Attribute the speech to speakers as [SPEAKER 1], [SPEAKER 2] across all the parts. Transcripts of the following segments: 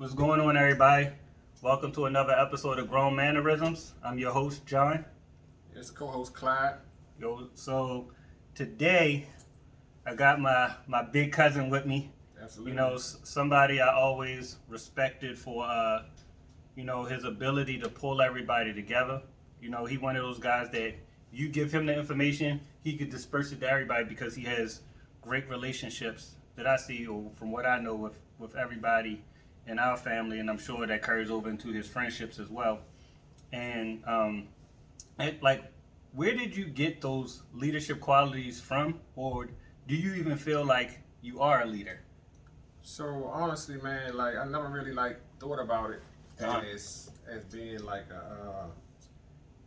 [SPEAKER 1] What's going on, everybody? Welcome to another episode of GrownMannerisms. I'm your host, John.
[SPEAKER 2] It's co-host Clyde.
[SPEAKER 1] So today I got my big cousin with me.
[SPEAKER 2] Absolutely.
[SPEAKER 1] You know, somebody I always respected for his ability to pull everybody together. You know, he one of those guys that you give him the information, he could disperse it to everybody because he has great relationships that I see, or from what I know, with everybody in our family, and I'm sure that carries over into his friendships as well. And where did you get those leadership qualities from, or do you even feel like you are a leader?
[SPEAKER 2] So honestly, man, I never really thought about it as being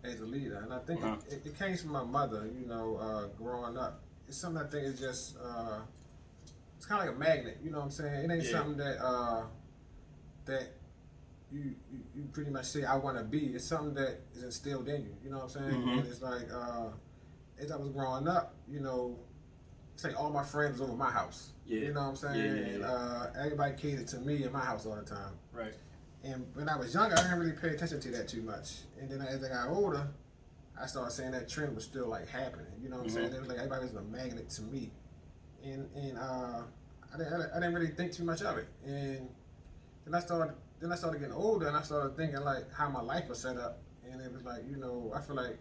[SPEAKER 2] as a leader, and I think it came from my mother. You know, growing up, it's something I think is just it's kind of like a magnet. You know what I'm saying? It ain't something that you pretty much say I want to be. It's something that is instilled in you. You know what I'm saying? And it's like as I was growing up, you know, say all my friends was over my house. You know what I'm saying? And everybody catered to me in my house all the time.
[SPEAKER 1] Right.
[SPEAKER 2] And when I was younger, I didn't really pay attention to that too much. And then as I got older, I started saying that trend was still happening. You know what I'm saying? It was like everybody was a magnet to me, and I didn't really think too much of it. And then I started getting older, and I started thinking how my life was set up. And it was I feel like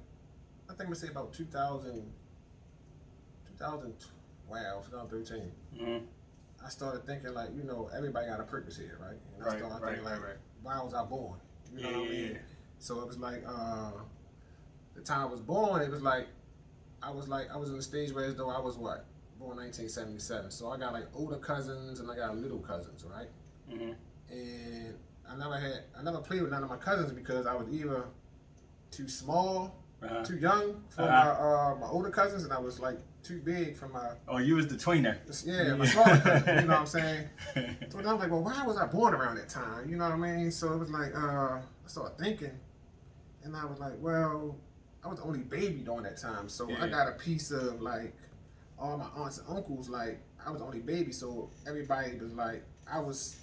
[SPEAKER 2] I think I'm gonna say about 2012, 2013. I started thinking everybody got a purpose here, right? And I started thinking why was I born? You know what I mean? So it was the time I was born, it was I was in a stage where as though I was born 1977. So I got older cousins and I got little cousins, right? And I never played with none of my cousins because I was either too small, too young for my older cousins, and I was too big for my.
[SPEAKER 1] Oh, you was the tweener.
[SPEAKER 2] Yeah, my smaller cousin. You know what I'm saying? So I was like, well, why was I born around that time? You know what I mean? So it was I started thinking, and I was like, well, I was the only baby during that time, so I got a piece of all my aunts and uncles. I was the only baby, so everybody was I was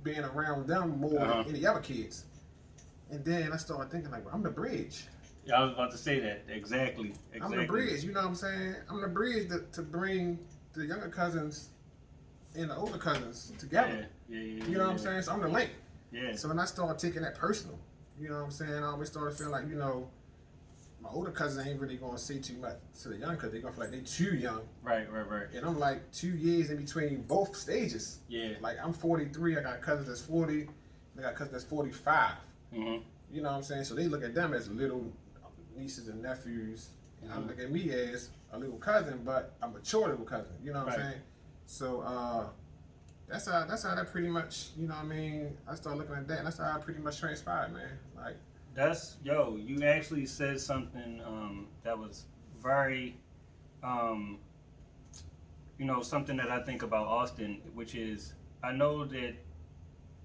[SPEAKER 2] being around them more than any other kids. And then I started thinking well, I'm the bridge.
[SPEAKER 1] Yeah, I was about to say that. Exactly.
[SPEAKER 2] I'm the bridge, you know what I'm saying? I'm the bridge to bring the younger cousins and the older cousins together. You know what I'm saying? So I'm the link.
[SPEAKER 1] Yeah.
[SPEAKER 2] So when I started taking that personal, you know what I'm saying? I always started feeling my older cousins ain't really gonna say too much to the young because they're gonna feel they too young.
[SPEAKER 1] Right.
[SPEAKER 2] And I'm 2 years in between both stages.
[SPEAKER 1] Yeah.
[SPEAKER 2] I'm 43, I got cousins that's 40, I got cousins that's 45. You know what I'm saying? So they look at them as little nieces and nephews. And I look at me as a little cousin, but a mature little cousin. You know what I'm saying? So that's how that pretty much, you know what I mean? I started looking at that, and that's how I pretty much transpired, man.
[SPEAKER 1] You actually said something that was very, something that I think about often, which is I know that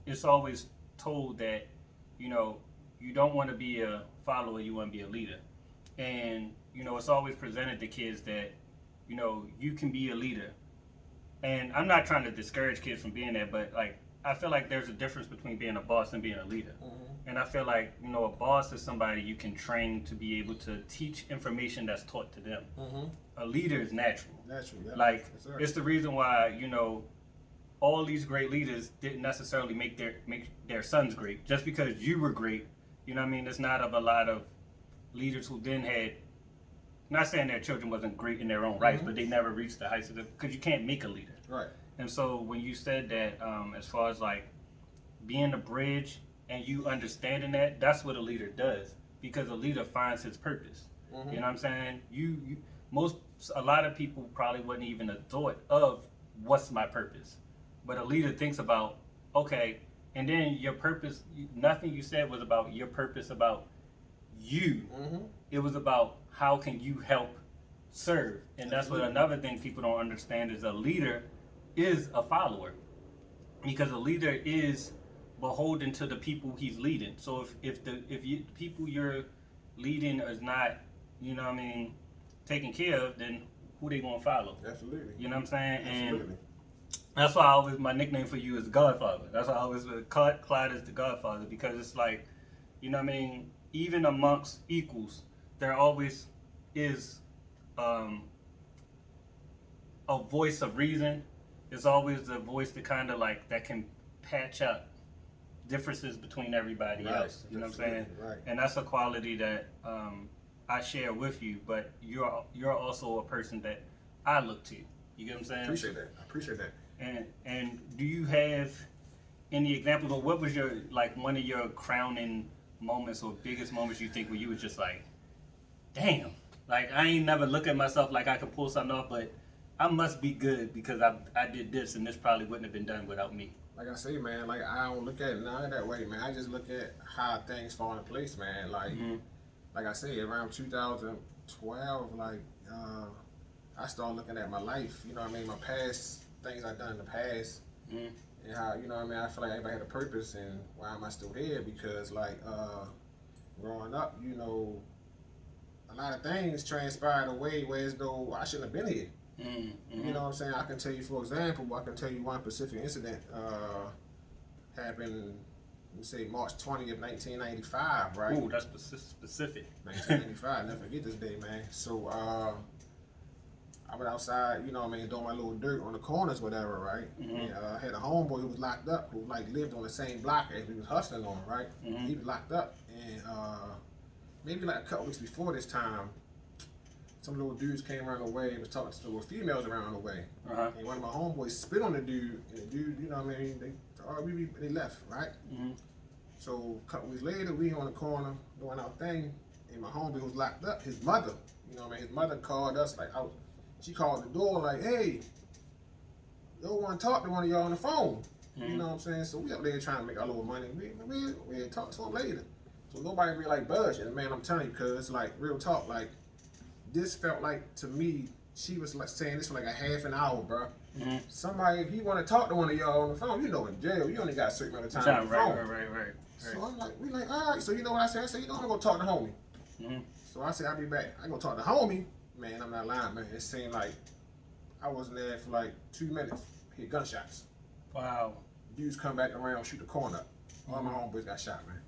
[SPEAKER 1] it's always told that, you don't want to be a follower, you want to be a leader. And, it's always presented to kids that, you can be a leader. And I'm not trying to discourage kids from being that, but I feel like there's a difference between being a boss and being a leader. And I feel like, a boss is somebody you can train to be able to teach information that's taught to them. A leader is natural.
[SPEAKER 2] Yeah.
[SPEAKER 1] It's the reason why, all these great leaders didn't necessarily make their sons great. Just because you were great, you know what I mean? There's not a lot of leaders who then had, not saying their children wasn't great in their own rights, but they never reached the heights of it, because you can't make a leader.
[SPEAKER 2] Right.
[SPEAKER 1] And so when you said that, as far as being a bridge and you understanding that, that's what a leader does, because a leader finds his purpose. You know what I'm saying? A lot of people probably wouldn't even have thought of what's my purpose, but a leader thinks about, okay, and then your purpose. Nothing you said was about your purpose about you. It was about how can you help serve, and that's what another thing people don't understand is a leader is a follower, because a leader is beholden to the people he's leading. So if people you're leading is not, taken care of, then who they gonna follow?
[SPEAKER 2] Absolutely.
[SPEAKER 1] You know what I'm saying?
[SPEAKER 2] Absolutely.
[SPEAKER 1] That's why I always my nickname for you is Godfather. That's why I always Clyde is the Godfather because it's like, you know what I mean. Even amongst equals, there always is um, a voice of reason. There's always a voice that kind of like that can patch up differences between everybody else. You know what I'm saying?
[SPEAKER 2] Right.
[SPEAKER 1] And that's a quality that I share with you. But you're also a person that I look to. You get what I'm saying?
[SPEAKER 2] I appreciate that.
[SPEAKER 1] And do you have any examples, or what was your like one of your crowning moments or biggest moments you think where you was just like, damn, like I ain't never look at myself like I could pull something off, but I must be good because I did this and this probably wouldn't have been done without me.
[SPEAKER 2] Like I say, man, like I don't look at it none of that way, man. I just look at how things fall in place, man. Like, like I say, around 2012, like I started looking at my life. You know what I mean? My past things I've done in the past, and how you know what I mean. I feel like everybody had a purpose, and why am I still here? Because like growing up, you know, a lot of things transpired away where as though I shouldn't have been here. You know what I'm saying? I can tell you, for example, I can tell you one specific incident happened, let's say March 20th, 1995, right?
[SPEAKER 1] Ooh, that's specific.
[SPEAKER 2] 1995, never forget this day, man. So I went outside, you know what I mean, doing my little dirt on the corners, whatever, right? And I had a homeboy who was locked up, who like lived on the same block as we was hustling on, right? He was locked up, and maybe like a couple weeks before this time, some little dudes came around the way and was talking to little females around the way. And one of my homeboys spit on the dude, and the dude, you know what I mean, they left, right? So a couple weeks later, we on the corner doing our thing, and my homeboy was locked up, his mother, you know what I mean, his mother called us, like, she called the door, like, hey, yo, want to talk to one of y'all on the phone. You know what I'm saying? So we up there trying to make our little money. We talk to him later. So nobody really like budged. And man, I'm telling you, cause like real talk, like this felt like to me, she was like saying this for like a half an hour, bro. Somebody, if you want to talk to one of y'all on the phone, you know, in jail, you only got a certain amount of time on the phone.
[SPEAKER 1] Right.
[SPEAKER 2] So I'm like, we like, all right. So you know what I said? I said, you know, I'm gonna go talk to homie. So I said, I'll be back. I go talk to homie. Man, I'm not lying, man. It seemed like I wasn't there for like 2 minutes. Hear gunshots.
[SPEAKER 1] Wow.
[SPEAKER 2] Dudes come back around, shoot the corner up. All my homeboys got shot, man.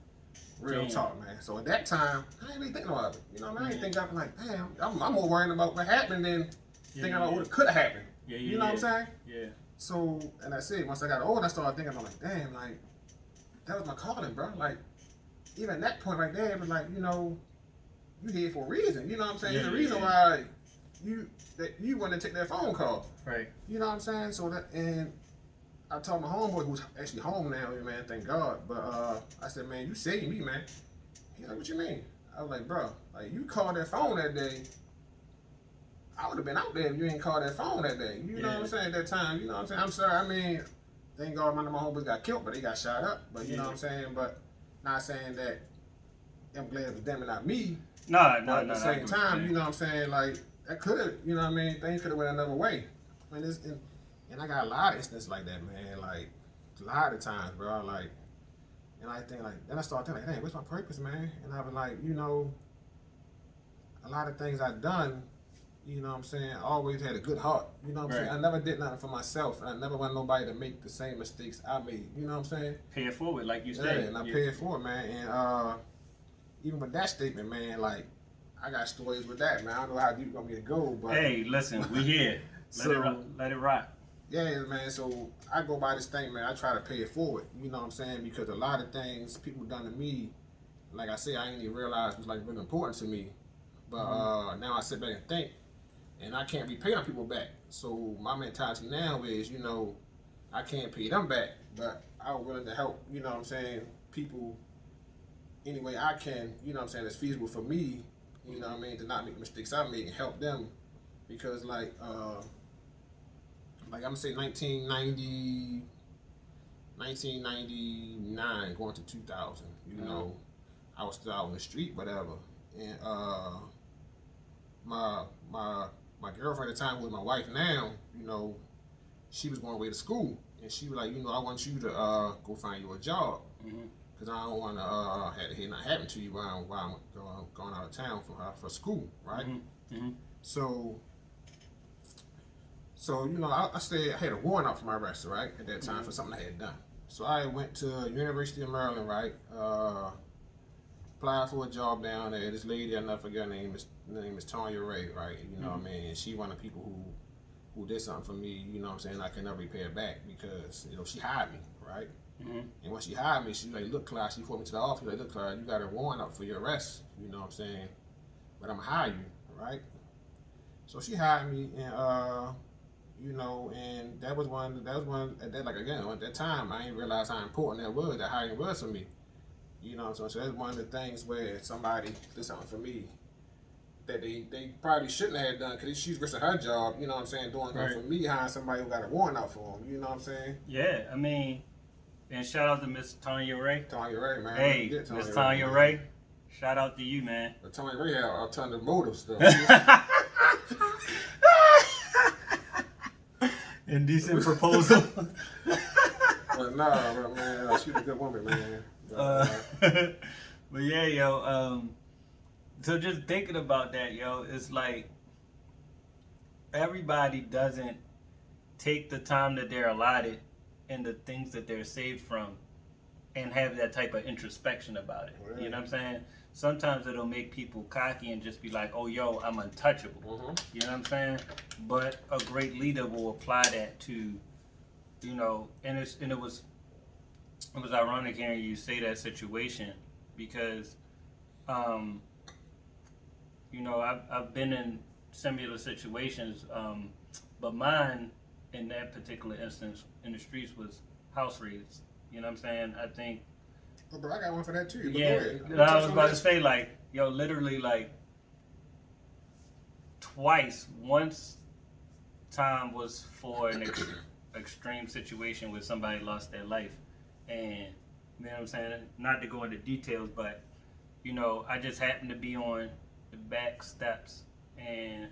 [SPEAKER 2] Real talk, man. So at that time, I ain't really thinking about it. You know what I mean? I ain't thinking, I'm like, damn, I'm more worried about what happened than thinking about what could have happened. You know what I'm saying?
[SPEAKER 1] Yeah.
[SPEAKER 2] So, and I said, once I got old, I started thinking, I'm like, damn, like, that was my calling, bro. Like, even at that point right there, it was like, you know, you here for a reason. You know what I'm saying? There's a reason why you want to take that phone call.
[SPEAKER 1] Right.
[SPEAKER 2] You know what I'm saying? So that, and I told my homeboy, who's actually home now, man, thank God. But I said, man, you saved me, man. He's like, what you mean? I was like, bro, like you called that phone that day. I would have been out there if you ain't called that phone that day. You know what I'm saying? At that time, you know what I'm saying? I'm sorry. I mean, thank God none of my homeboys got killed, but they got shot up. But you know what I'm saying? But not saying that I'm glad it was them and not me.
[SPEAKER 1] No.
[SPEAKER 2] At the same time, you know what I'm saying? Like, that could have, you know what I mean? Things could have went another way. I mean, and I got a lot of instances like that, man. Like, a lot of times, bro. Like, and I think, like, then I started thinking, like, hey, what's my purpose, man? And I was like, you know, a lot of things I've done, you know what I'm saying, I always had a good heart. You know what I'm saying? I never did nothing for myself. And I never want nobody to make the same mistakes I made. You know what I'm saying?
[SPEAKER 1] Pay it forward, like you said.
[SPEAKER 2] Yeah, and I pay it forward, man. And even with that statement, man, like, I got stories with that, man. I don't know how deep you want me to go, but
[SPEAKER 1] hey, listen, we here. Let it rock.
[SPEAKER 2] Yeah, man. So I go by this thing, man. I try to pay it forward. You know what I'm saying? Because a lot of things people done to me, like I said, I didn't even realize was like really important to me. But now I sit back and think, and I can't repay them people back. So my mentality now is, you know, I can't pay them back, but I'm willing to help. You know what I'm saying? People any way I can. You know what I'm saying? It's feasible for me. You know what I mean, to not make the mistakes I make and help them, because like I'm gonna say 1999 going to 2000. You know, I was still out on the street, whatever, and my girlfriend at the time, with my wife now, you know, she was going away to school, and she was like, you know, I want you to go find you a job. Because I don't want to have it not happen to you while I'm going out of town for school, right? So So, you know, I said I had a warrant out for my arrest, right, at that time for something I had done. So I went to University of Maryland, right, applied for a job down there. This lady, I never forget her name is Tanya Ray, right, you know what I mean, and she one of the people who did something for me, you know what I'm saying, I can never repay it back because, you know, she hired me, right, and when she hired me, she was like, look, Clyde, she brought me to the office, like, look, Clyde, you got a warrant out for your arrest, you know what I'm saying, but I'm gonna hire you, right. So she hired me, and you know, and that was one at that, like, again, at that time I didn't realize how important that hiring was for me. You know what I'm saying? So that's one of the things where somebody did something for me that they probably shouldn't have done because she's risking her job, you know what I'm saying, doing right. For me, hiring somebody who got a warrant out for them, you know what I'm saying?
[SPEAKER 1] Yeah, I mean, and shout out to Miss Tanya Ray.
[SPEAKER 2] Tanya Ray, man.
[SPEAKER 1] Hey, Miss Tanya Ray, shout out to you, man.
[SPEAKER 2] But Tanya Ray had a ton of motive stuff.
[SPEAKER 1] Indecent proposal.
[SPEAKER 2] But man, she's a good woman, man.
[SPEAKER 1] But yeah, yo. So just thinking about that, yo, it's like everybody doesn't take the time that they're allotted and the things that they're saved from and have that type of introspection about it. Right. You know what I'm saying? Sometimes it'll make people cocky and just be like, oh, yo, I'm untouchable. You know what I'm saying? But a great leader will apply that to, you know, and it was ironic hearing you say that situation because, you know, I've been in similar situations, but mine in that particular instance in the streets was house raids. You know what I'm saying? I think.
[SPEAKER 2] Oh, but I got one for that too.
[SPEAKER 1] Yeah, I was about to say, like, yo, literally, like, twice. Once time was for an extreme situation where somebody lost their life, and you know what I'm saying? Not to go into details, but you know, I just happened to be on the back steps, and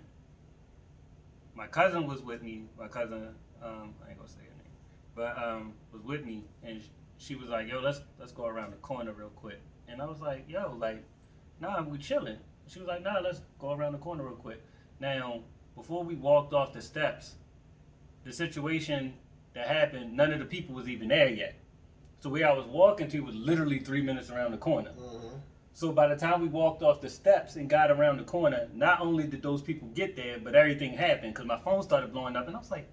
[SPEAKER 1] my cousin was with me. My cousin, I ain't gonna say her name, but was with me, and she was like, yo, let's go around the corner real quick. And I was like, yo, like, nah, we chilling. She was like, nah, let's go around the corner real quick. Now, before we walked off the steps, the situation that happened, none of the people was even there yet. So where I was walking to was literally 3 minutes around the corner. So by the time we walked off the steps and got around the corner, not only did those people get there, but everything happened because my phone started blowing up, and I was like,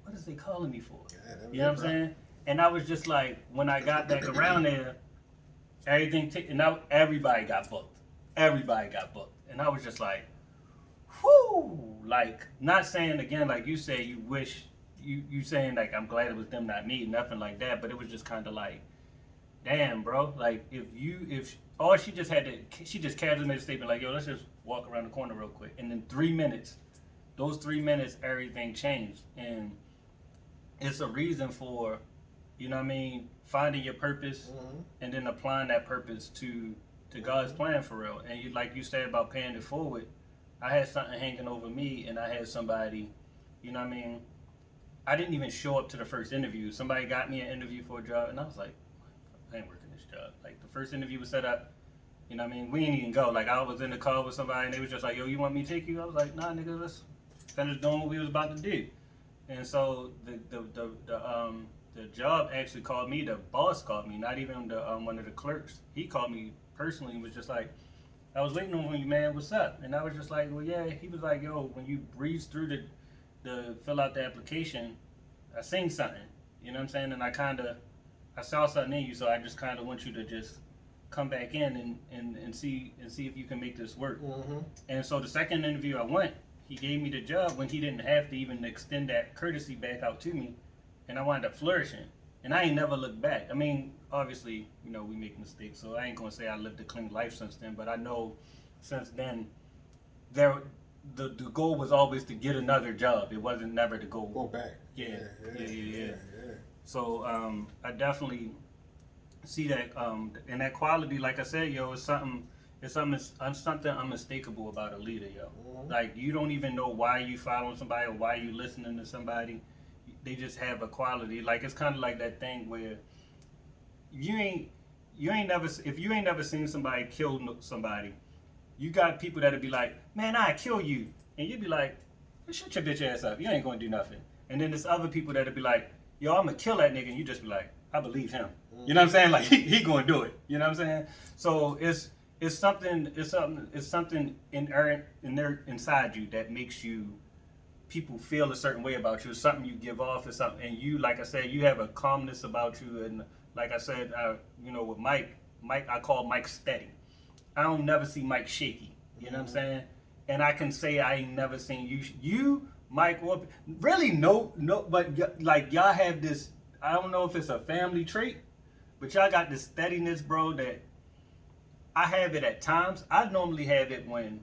[SPEAKER 1] what is they calling me for? Yeah, you know what I'm saying? And I was just like, when I got back around there, and now everybody got booked. Everybody got booked. And I was just like, whoo! Like, not saying again, like you say, you wish, you saying like, I'm glad it was them, not me, nothing like that. But it was just kind of like, damn, bro. Like, she just casually made a statement like, yo, let's just walk around the corner real quick. And in 3 minutes, those 3 minutes, everything changed. And it's a reason for, you know what I mean, finding your purpose and then applying that purpose to God's plan for real. And you, like you said about paying it forward, I had something hanging over me, and I had somebody, you know what I mean, I didn't even show up to the first interview. Somebody got me an interview for a job, and I was like, I ain't working this job. Like, the first interview was set up, you know what I mean, we didn't even go. Like, I was in the car with somebody, and they was just like, yo, you want me to take you? I was like, nah, nigga, let's finish doing what we was about to do. And so the job actually called me. The boss called me, not even the one of the clerks. He called me personally and was just like, I was waiting on you, man, what's up? And I was just like, well, yeah. He was like, yo, when you breeze through the fill out the application, I seen something, you know what I'm saying? And I saw something in you, so I just kind of want you to just come back in and see if you can make this work. And so the second interview I went, he gave me the job when he didn't have to even extend that courtesy back out to me. And I wound up flourishing. And I ain't never looked back. I mean, obviously, you know, we make mistakes, so I ain't gonna say I lived a clean life since then, but I know since then, the goal was always to get another job. It wasn't never to go
[SPEAKER 2] back.
[SPEAKER 1] Yeah. So I definitely see that, and that quality, like I said, yo, it's something unmistakable about a leader, yo. Like, you don't even know why you following somebody or why you listening to somebody. They just have a quality. Like, it's kind of like that thing where if you ain't never seen somebody kill somebody, you got people that'll be like, man, I kill you, and you'd be like, shut your bitch ass up. You ain't gonna do nothing. And then there's other people that'll be like, yo, I'm gonna kill that nigga, and you just be like, I believe him. You know what I'm saying? Like he gonna do it. You know what I'm saying? So it's something inherent in there inside you that makes people feel a certain way about you. It's something you give off. It's something, and you, like I said, you have a calmness about you. And like I said, with Mike, I call Mike steady. I don't never see Mike shaky. You know what I'm saying? And I can say I ain't never seen you, Mike, or really no, but like y'all have this. I don't know if it's a family trait, but y'all got this steadiness, bro. That I have it at times. I normally have it when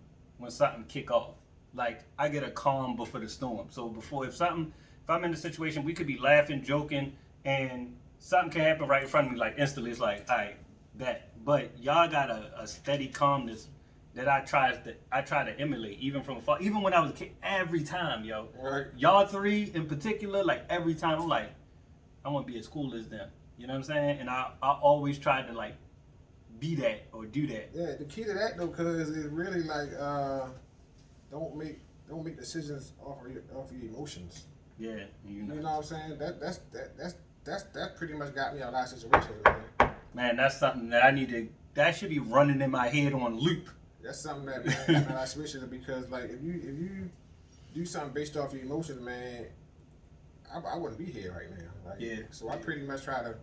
[SPEAKER 1] something kick off. Like I get a calm before the storm. So if I'm in a situation, we could be laughing, joking, and something can happen right in front of me. Like instantly, it's like, all right, that. But y'all got a steady calmness that I try to emulate, even from afar. Even when I was a kid, every time, yo.
[SPEAKER 2] Right.
[SPEAKER 1] Y'all three in particular, like every time, I'm like, I want to be as cool as them. You know what I'm saying? And I always try to like be that or do that.
[SPEAKER 2] Yeah, the key to that though, cause it's really like don't make decisions off of your emotions.
[SPEAKER 1] Yeah,
[SPEAKER 2] you know what I'm saying? That pretty much got me out of a lot of situations, man.
[SPEAKER 1] Man, that's something that that should be running in my head on loop.
[SPEAKER 2] That's something that, man, got me out of a lot of situations, because like if you do something based off your emotions, man, I wouldn't be here right now. Like,
[SPEAKER 1] yeah.
[SPEAKER 2] So I pretty much try to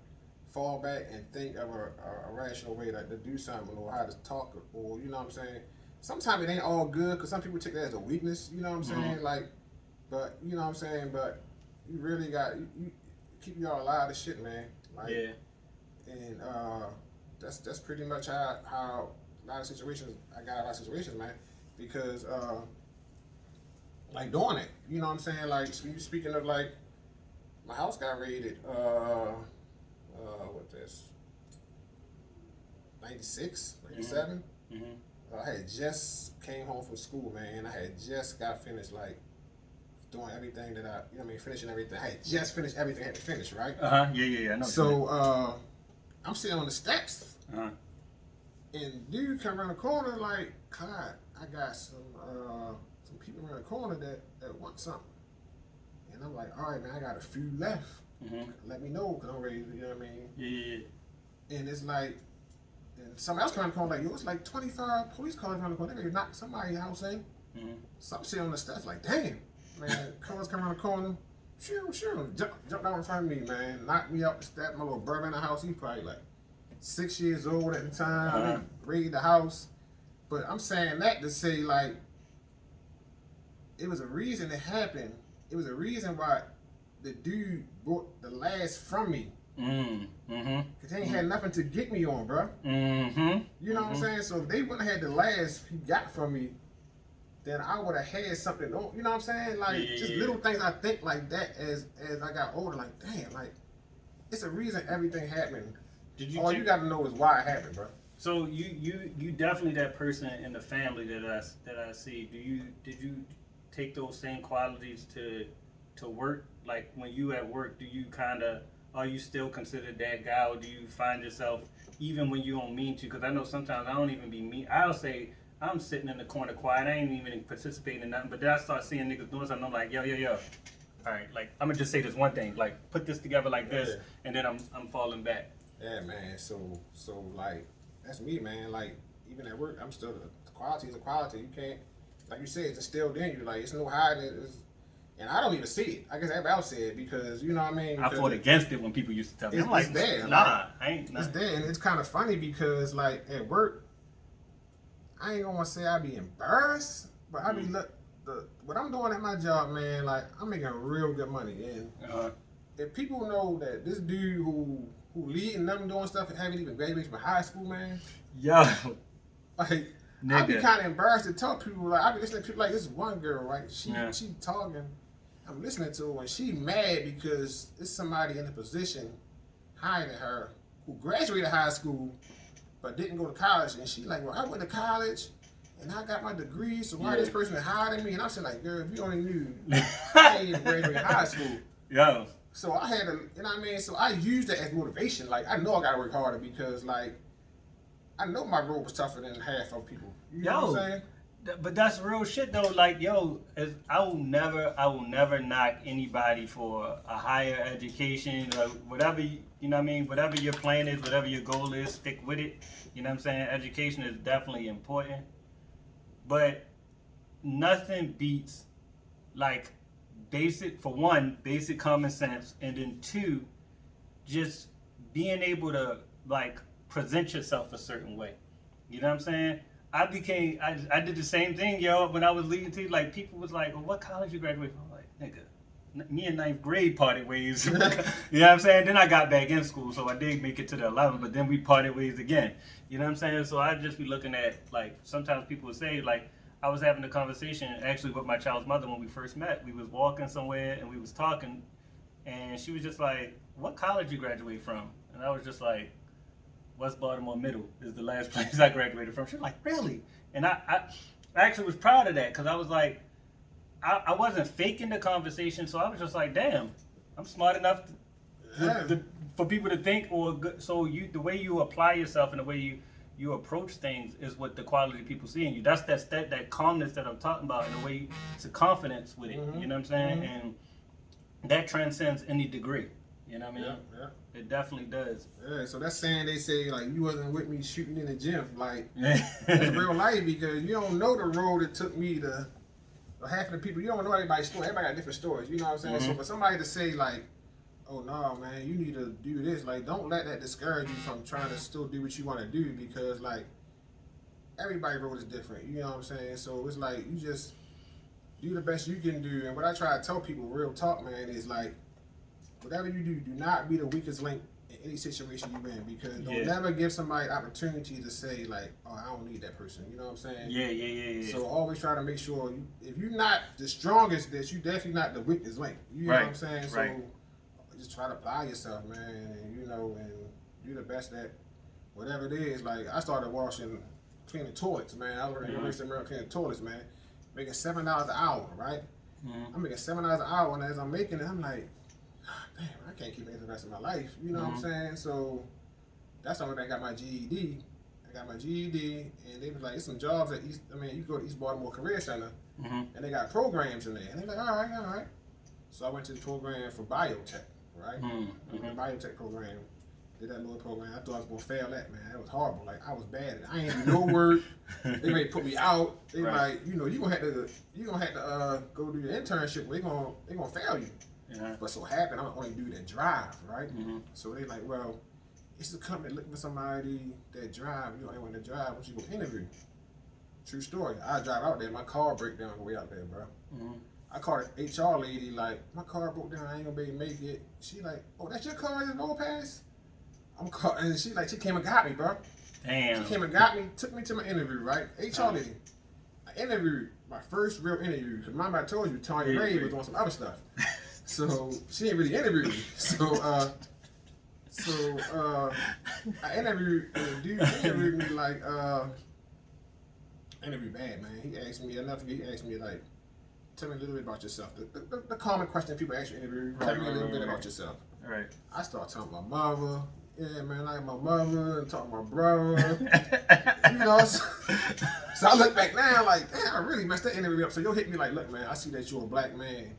[SPEAKER 2] fall back and think of a rational way to do something, or how to talk, or you know what I'm saying. Sometimes it ain't all good, because some people take that as a weakness. You know what I'm saying? Like, but you know what I'm saying. But you really got you keep y'all alive to shit, man. Like,
[SPEAKER 1] yeah.
[SPEAKER 2] And that's pretty much how a lot of situations I got out of a lot of situations, man. Because like doing it, you know what I'm saying. Like speaking of like, my house got raided. What this? 96, 97. I had just came home from school, man. I had just got finished like doing everything that finishing everything. I had just finished everything I had to finish, right?
[SPEAKER 1] Yeah. I know.
[SPEAKER 2] So I'm sitting on the steps,
[SPEAKER 1] and
[SPEAKER 2] dude come around the corner like, God, I got some people around the corner that want something. And I'm like, all right, man, I got a few left. Let me know, because I'm ready, you know what I mean?
[SPEAKER 1] Yeah.
[SPEAKER 2] And it's like, and somebody else came around the corner, like, yo, it's like 25 police cars around the corner. They ready to knock somebody's house in. So I'm sitting on the steps like, damn, man, cars come around the corner, shoo, jump down in front of me, man, knocked me up the step. My little brother in the house, he probably like 6 years old at the time. They raided the house. But I'm saying that to say, like, it was a reason it happened. It was a reason why the dude brought the last from me. Because he ain't had nothing to get me on, bro. You know what I'm saying? So if they wouldn't have had the last he got from me, then I would have had something on. You know what I'm saying? Like, just little things I think like that as I got older. Like, damn, like, it's a reason everything happened. All you got to know is why it happened, bro.
[SPEAKER 1] So you definitely that person in the family that I see. Did you take those same qualities to work? Like when you at work, are you still considered that guy, or do you find yourself, even when you don't mean to? Because I know sometimes I don't even be mean. I'll say I'm sitting in the corner quiet, I ain't even participating in nothing, but then I start seeing niggas doing something, I'm like, yo. All right, like I'm gonna just say this one thing, like put this together like this, and then I'm falling back.
[SPEAKER 2] Yeah, man. So like that's me, man. Like even at work, I'm still the quality is a quality. You can't, like you said, it's instilled in you. Like it's no hiding it. And I don't even see it. I guess everybody else said it, because you know what I mean.
[SPEAKER 1] I fought against it when people used to tell me. I'm like,
[SPEAKER 2] there.
[SPEAKER 1] Nah, I ain't.
[SPEAKER 2] It's there, and it's kind of funny because like at work, I ain't gonna say I be embarrassed, but I be what I'm doing at my job, man. Like I'm making real good money, and if people know that this dude who leading them doing stuff and haven't even graduated from high school, man.
[SPEAKER 1] Yo.
[SPEAKER 2] Like, I be kind of embarrassed to tell people. Like, I be listening to people like this one girl, right? She talking. I'm listening to her, and she mad because it's somebody in a position higher than her who graduated high school but didn't go to college. And she like, well, I went to college and I got my degree, so why this person is higher than me? And I'm saying like, girl, if you only knew, I didn't even graduate high school.
[SPEAKER 1] Yo.
[SPEAKER 2] So I had to, you know what I mean? So I used it as motivation. Like, I know I gotta work harder because, like, I know my road was tougher than half of people. You know what I'm saying?
[SPEAKER 1] But that's real shit though. Like, yo, I will never knock anybody for a higher education or whatever. You know what I mean? Whatever your plan is, whatever your goal is, stick with it. You know what I'm saying? Education is definitely important, but nothing beats like basic common sense, and then two, just being able to like present yourself a certain way. You know what I'm saying? I did the same thing, yo, when I was leading to, like, people was like, well, what college you graduated from? I'm like, nigga, me in 9th grade parted ways. You know what I'm saying? Then I got back in school, so I did make it to the 11th, but then we parted ways again. You know what I'm saying? So I'd just be looking at, like, sometimes people would say, like, I was having a conversation actually with my child's mother when we first met. We was walking somewhere and we was talking, and she was just like, what college you graduate from? And I was just like, West Baltimore Middle is the last place I graduated from. She was like, really? And I actually was proud of that, because I was like, I wasn't faking the conversation, so I was just like, damn, I'm smart enough for people to think, so the way you apply yourself and the way you approach things is what the quality people see in you. That's that calmness that I'm talking about, and the way it's a confidence with it. You know what I'm saying? And that transcends any degree. You know what I mean? Yeah. It definitely does.
[SPEAKER 2] Yeah, so that's saying they say, like, you wasn't with me shooting in the gym. Like, that's real life, because you don't know the road it took me to, half of the people, you don't know everybody's story. Everybody got different stories, you know what I'm saying? So for somebody to say, like, oh, no, man, you need to do this, like, don't let that discourage you from trying to still do what you want to do, because, like, everybody's road is different, you know what I'm saying? So it's like, you just do the best you can do. And what I try to tell people, real talk, man, is like, whatever you do not be the weakest link in any situation you're in, because don't never give somebody opportunity to say, like, oh, I don't need that person. You know what I'm saying?
[SPEAKER 1] Yeah.
[SPEAKER 2] So always try to make sure, if you're not the strongest, that you definitely not the weakest link. You know what I'm saying? So just try to apply yourself, man, and, you know, and do the best at whatever it is. Like, I started cleaning toilets, man. I was working in the University of Maryland cleaning toilets, man. Making $7 an hour, right? I'm making $7 an hour, and as I'm making it, I'm like, damn, I can't keep making the rest of my life. You know what I'm saying? So that's how I got my GED. I got my GED, and they was like, there's some jobs at you go to East Baltimore Career Center, and they got programs in there. And they're like, all right. So I went to the program for biotech, right? The biotech program. Did that little program. I thought I was going to fail that, man. It was horrible. Like, I was bad at it. I ain't do no work. They ready to put me out. They like, you know, you're going to have to go do your internship. They're going to fail you. But so happened, I'm the only dude that drive, right? So they like, well, it's the company looking for somebody that drive. You know, they want to drive. Once you go interview. True story. I drive out there, my car break down on the way out there, bro. I called an HR lady, like, my car broke down, I ain't gonna be able to make it. She like, oh, that's your car in the overpass? And she came and got me, bro.
[SPEAKER 1] Damn.
[SPEAKER 2] She came and got me, took me to my interview, right? HR lady. I interviewed, my first real interview, because remember I told you, Tanya Ray was on some other stuff. So she didn't really interview me. So I interviewed the dude. He interviewed me like interview bad, man. He asked me like, tell me a little bit about yourself. The common question people ask you in an interview, tell me a little bit about yourself.
[SPEAKER 1] Right.
[SPEAKER 2] I start talking about my mother. Yeah, man, like my mother, and talking about my brother. You know, so I look back now like, damn, I really messed that interview up. So you'll hit me like, look, man, I see that you're a black man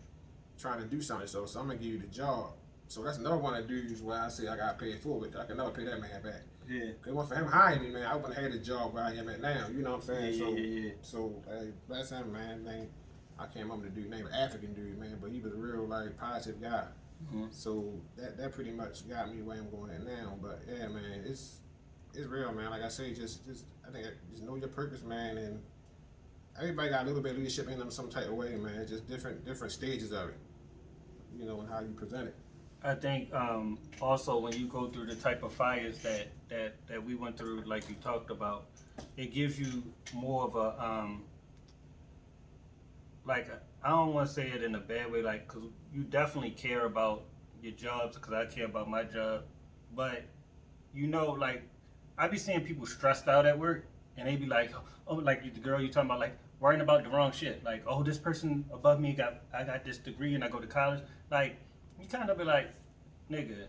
[SPEAKER 2] trying to do something, so I'm gonna give you the job. So that's another one of the dudes where I say I gotta pay it forward. I can never pay that man back. Yeah. Cause one for him hiring me, man, I wouldn't have had a job where I am at now. You know what I'm saying? So last time, man, I can't remember the dude name, African dude, man, but he was a real like positive guy. So that pretty much got me where I'm going at now. But yeah, man, it's real, man. Like I say, just I think just know your purpose, man, and everybody got a little bit of leadership in them some type of way, man. It's just different stages of it, you know, and how you present it.
[SPEAKER 1] I think also when you go through the type of fires that we went through, like you talked about, it gives you more of a like, I don't want to say it in a bad way, like, because you definitely care about your jobs, because I care about my job, but you know, like, I be seeing people stressed out at work, and they be like, oh, like the girl you talking about, like, worrying about the wrong shit, like, oh, this person above me I got this degree and I go to college, like, you kind of be like, nigga,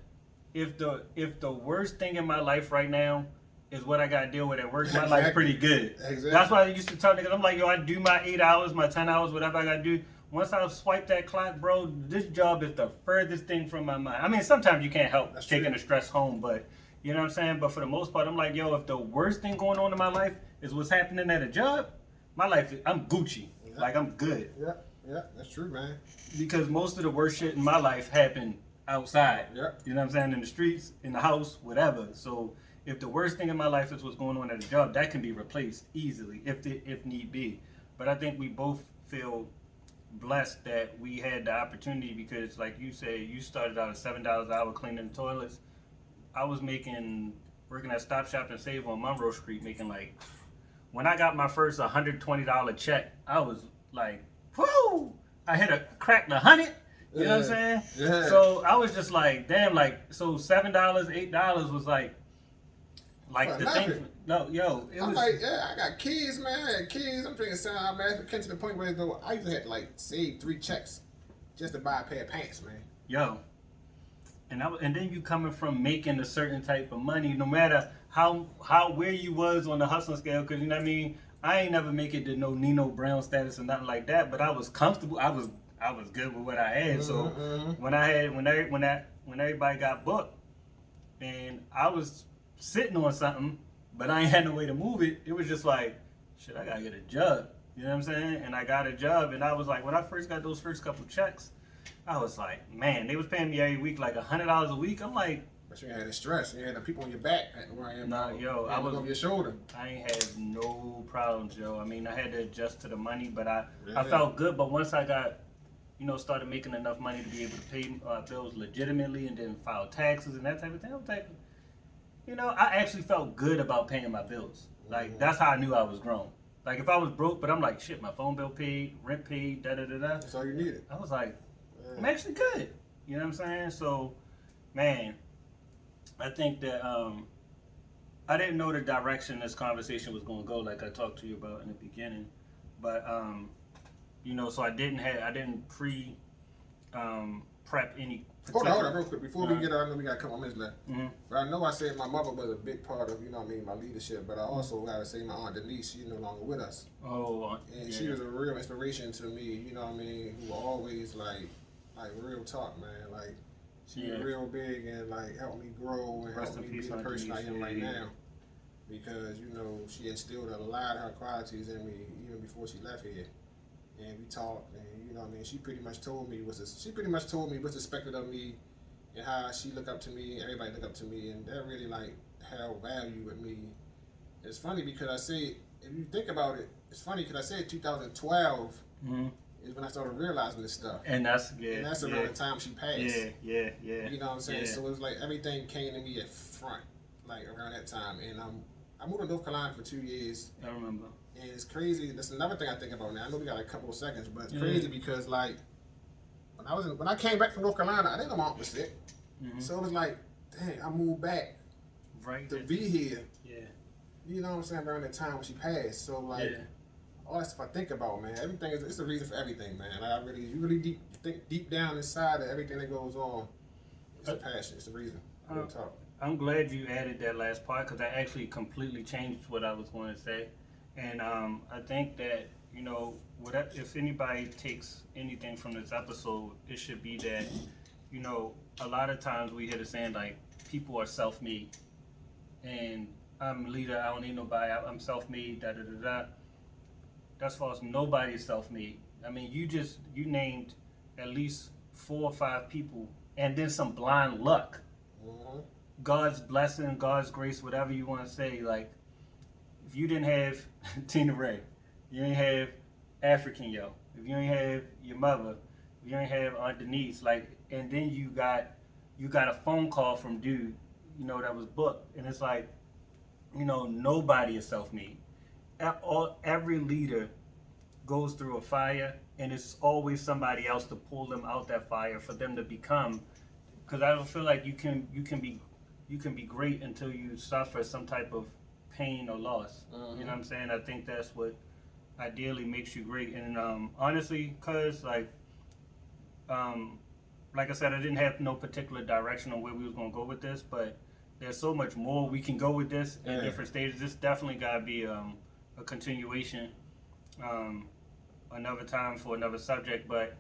[SPEAKER 1] if the worst thing in my life right now is what I got to deal with at work, my life's pretty good.
[SPEAKER 2] Exactly.
[SPEAKER 1] That's why I used to tell niggas, I'm like, yo, I do my 8 hours, my 10 hours, whatever I got to do. Once I swipe that clock, bro, this job is the furthest thing from my mind. I mean, sometimes you can't help taking the stress home, but you know what I'm saying? But for the most part, I'm like, yo, if the worst thing going on in my life is what's happening at a job, my life, I'm Gucci. Yeah. Like, I'm good.
[SPEAKER 2] Yeah, that's true, man.
[SPEAKER 1] Because most of the worst shit in my life happened outside.
[SPEAKER 2] Yeah.
[SPEAKER 1] You know what I'm saying? In the streets, in the house, whatever. So if the worst thing in my life is what's going on at a job, that can be replaced easily if need be. But I think we both feel blessed that we had the opportunity because, like you say, you started out at $7 an hour cleaning the toilets. I was working at Stop Shop and Save on Monroe Street, making like, when I got my first $120 check, I was like, whoo! I cracked 100. You know what I'm saying?
[SPEAKER 2] Yeah.
[SPEAKER 1] So I was just like, damn, like, so $7, $8 was like the thing. No, yo,
[SPEAKER 2] I'm like, yeah, I got kids, man. I had kids. I'm drinking $7 man. It came to the point where though I used to have to like save 3 checks just to buy a pair of pants, man.
[SPEAKER 1] Yo. And then you coming from making a certain type of money, no matter how where you was on the hustling scale, because you know what I mean. I ain't never make it to no Nino Brown status or nothing like that, but I was comfortable. I was good with what I had. So when everybody got booked, and I was sitting on something, but I ain't had no way to move it. It was just like, shit, I gotta get a job. You know what I'm saying? And I got a job, and I was like, when I first got those first couple checks, I was like, man, they was paying me every week like $100 a week. I'm like,
[SPEAKER 2] but you had the stress. You had the people on your back where I am.
[SPEAKER 1] Nah, yo, I was
[SPEAKER 2] over your shoulder.
[SPEAKER 1] I ain't had no problems, yo. I mean, I had to adjust to the money, but I felt good. But once I got, started making enough money to be able to pay bills legitimately and then file taxes and that type of thing, I was like, I actually felt good about paying my bills. Like, that's how I knew I was grown. Like, if I was broke, but I'm like, shit, my phone bill paid, rent paid, da-da-da-da.
[SPEAKER 2] That's all you needed.
[SPEAKER 1] I was like, I'm actually good. You know what I'm saying? So, man, I think that I didn't know the direction this conversation was going to go, like I talked to you about in the beginning. But, so I didn't prep any particular...
[SPEAKER 2] Hold on, real quick. Before we get on, I know we got a couple minutes left. But I know I said my mother was a big part of, my leadership. But I also got to say my Aunt Denise, she's no longer with us.
[SPEAKER 1] Oh,
[SPEAKER 2] and she was a real inspiration to me, who always, like real talk, man. Like, she was real big and, like, helped me grow and helped me be the person I am right now. Because, she instilled a lot of her qualities in me even before she left here. And we talked, and she pretty much told me what's expected of me and how she looked up to me, everybody looked up to me, and that really like held value with me. It's funny because I say, if you think about it, it's funny because I said 2012 is when I started realizing this stuff.
[SPEAKER 1] And that's
[SPEAKER 2] around the time she passed.
[SPEAKER 1] Yeah.
[SPEAKER 2] You know what I'm saying?
[SPEAKER 1] Yeah.
[SPEAKER 2] So it was like everything came to me at front, like around that time. And I moved to North Carolina for 2 years.
[SPEAKER 1] I remember.
[SPEAKER 2] And it's crazy. That's another thing I think about now. I know we got like a couple of seconds, but it's crazy because like when I came back from North Carolina, I didn't know my aunt was sick. So it was like, dang, I moved back to be here.
[SPEAKER 1] Yeah.
[SPEAKER 2] You know what I'm saying? Around that time when she passed. So like all that stuff I think about, man. Everything it's a reason for everything, man. Like you really think deep down inside of everything that goes on. It's a passion. It's a reason.
[SPEAKER 1] I'm glad you added that last part because that actually completely changed what I was going to say. And I think that, if anybody takes anything from this episode, it should be that, a lot of times we hear the saying, like, people are self-made. And I'm a leader, I don't need nobody, I'm self-made, da-da-da-da. That's false. Nobody is self-made. I mean, you named at least 4 or 5 people, and then some blind luck. God's blessing, God's grace, whatever you want to say, like, if you didn't have Tina Ray, you didn't have African Yo, if you didn't have your mother, if you didn't have Aunt Denise, like, and then you got a phone call from dude, that was booked, and it's like, nobody is self-made. Every leader goes through a fire, and it's always somebody else to pull them out that fire for them to become. Because I don't feel like you can be great until you suffer some type of pain or loss. You know what I'm saying? I think that's what ideally makes you great. And honestly, cause like I said, I didn't have no particular direction on where we was gonna go with this, but there's so much more we can go with this in different stages. This definitely gotta be a continuation, another time for another subject. But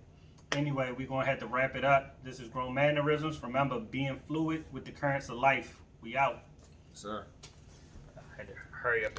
[SPEAKER 1] anyway, we're gonna have to wrap it up. This is Grown Mannerisms. Remember, being fluid with the currents of life. We out.
[SPEAKER 2] Sir.
[SPEAKER 1] I had to hurry up and